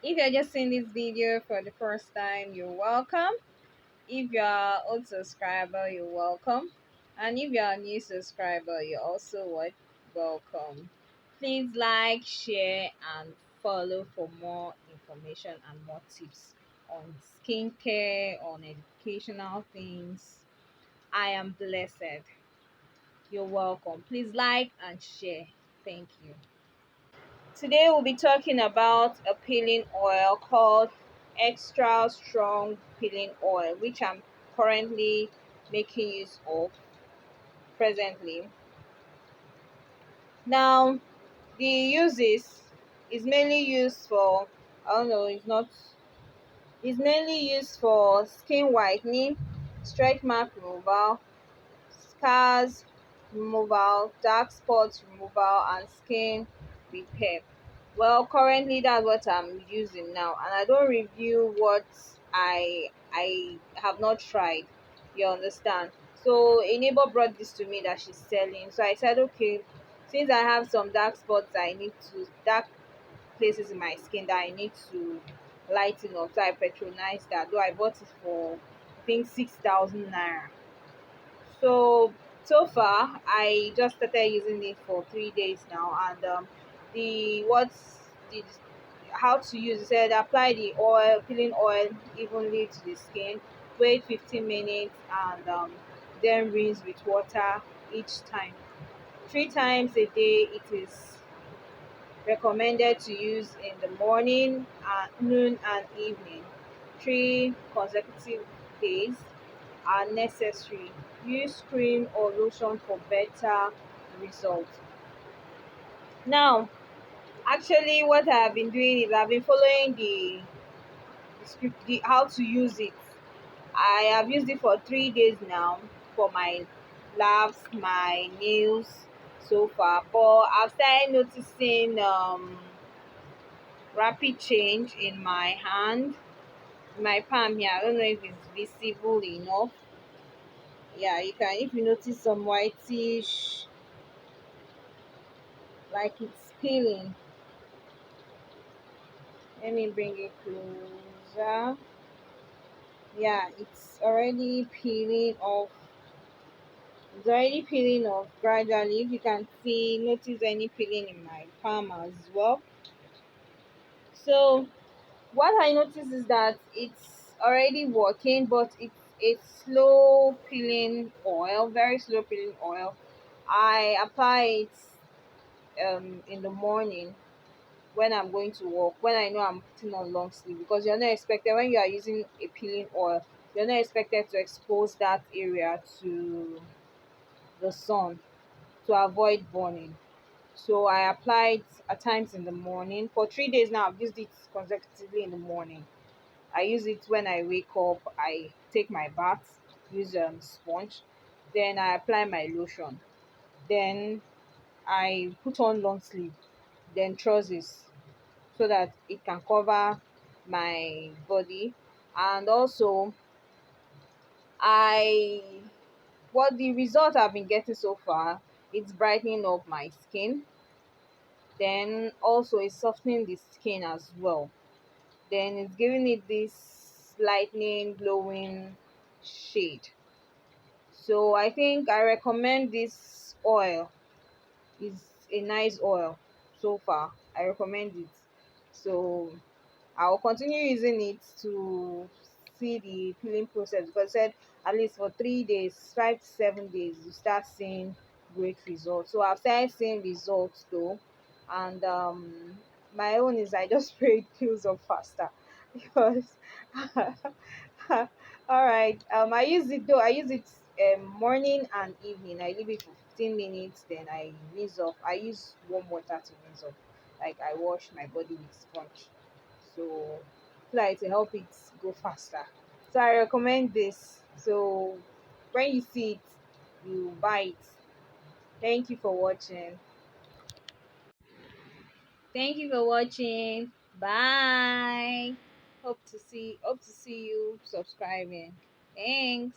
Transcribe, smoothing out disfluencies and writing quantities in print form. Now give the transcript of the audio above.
If you're just seeing this video for the first time, you're welcome. If you're old subscriber, you're welcome. And if you're a new subscriber, you're also welcome. Please like, share, and follow for more information and more tips on skincare, on educational things. I am blessed. You're welcome. Please like and share. Thank you. Today we'll be talking about a peeling oil called extra strong peeling oil, which I'm currently making use of presently. Now, the uses is mainly used for, I don't know, it's mainly used for skin whitening, stretch mark removal, scars removal, dark spots removal, and skin repair. Well, currently that's what I'm using now, and I don't review what I have not tried. You understand? So a neighbor brought this to me that she's selling. So I said, okay, since I have some dark places in my skin that I need to lighten up, so I patronized that. Though I bought it for I think 6,000 naira. So far, I just started using it for 3 days now, and the what's the how to use it said apply the oil, peeling oil evenly to the skin, wait 15 minutes, and then rinse with water each time. 3 times a day. It is recommended to use in the morning, noon, and evening. 3 consecutive days are necessary. Use cream or lotion for better results. Now, actually, what I have been doing is I've been following the script, how to use it. I have used it for 3 days now for my labs, my nails so far, but I've started noticing rapid change in my hand, my palm here. I don't know if it's visible enough. Yeah, you can, if you notice some whitish, like it's peeling. Let me bring it closer. Yeah, it's already peeling off gradually. If you can see, notice any peeling in my palm as well. So what I notice is that it's already working, but it's a slow peeling oil, very slow peeling oil. I apply it in the morning when I'm going to work, when I know I'm putting on long sleeve, because you're not expected when you are using a peeling oil, you're not expected to expose that area to the sun to avoid burning. So I apply it at times in the morning. For 3 days now, I've used it consecutively in the morning. I use it when I wake up, I take my bath, use sponge, then I apply my lotion. Then I put on long sleeve, then trousers so that it can cover my body. And also, I what the result I've been getting so far, it's brightening up my skin, then also it's softening the skin as well, then it's giving it this lightning glowing shade. So I think I recommend this oil. It's a nice oil so far. I recommend it. So I'll continue using it to see the peeling process, because I said at least for 3 days, 5 to 7 days, you start seeing great results. So I've started seeing results though, and my own is I just pray it peels up faster because all right. I use it though. I use it morning and evening. I leave it for 15 minutes, then I rinse off. I use warm water to rinse off. Like I wash my body with sponge. So like to help it go faster. So I recommend this. So when you see it, you buy it. Thank you for watching. Thank you for watching. Bye. Hope to see you subscribing. Thanks.